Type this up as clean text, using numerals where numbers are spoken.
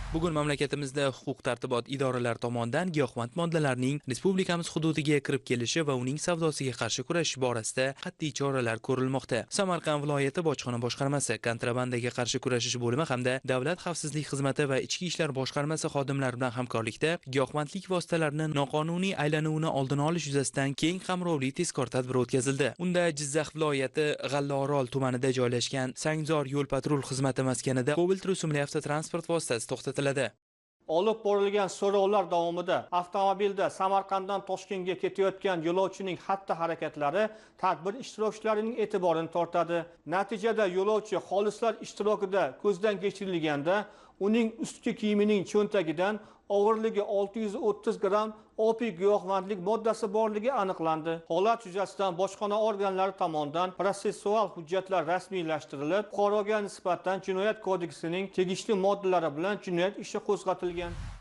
Bugun mamlakatimizda huquq-tartibot idoralari tomonidan giyohvand moddalarning respublikamiz hududiga kirib kelishi va uning savdosiga qarshi kurashish borasida qat'iy choralar ko'rilmoqda. Samarqand viloyati bojxona boshqarmasi, kontrabandaga qarshi kurashish bo'limi hamda Davlat xavfsizlik xizmati va Ichki ishlar boshqarmasi xodimlari bilan hamkorlikda giyohvandlik vositalarini noqonuniy aylanuvini oldini olish yuzasidan keng qamrovli tezkor tadbir o'tkazildi. Unda Jizzax viloyati G'allaorol tumanida joylashgan Sangzor yo'l-patrul xizmati maskanida Cobalt rusumli avtotransport vositasi to'xtatiladi. Olib borilgan so'rovlar davomida avtomobilda Samarqanddan Toshkentga ketayotgan yo'lovchining xatti-harakatlari tadbir ishtirokchilarining e'tiborini tortadi. Natijada yo'lovchi xolislar ishtirokida ko'zdan kechirilganda uning ustki kiyimining cho'ntagidan og'irligi 630 gramm opiy giyohvandlik moddasi borligi aniqlandi. Holat yuzasidan bojxona organlari tomonidan protsessual hujjatlar rasmiylashtirilib, fuqaroga nisbatan Jinoyat kodeksining tegishli moddalari bilan jinoyat ishi qo'zg'atilgan.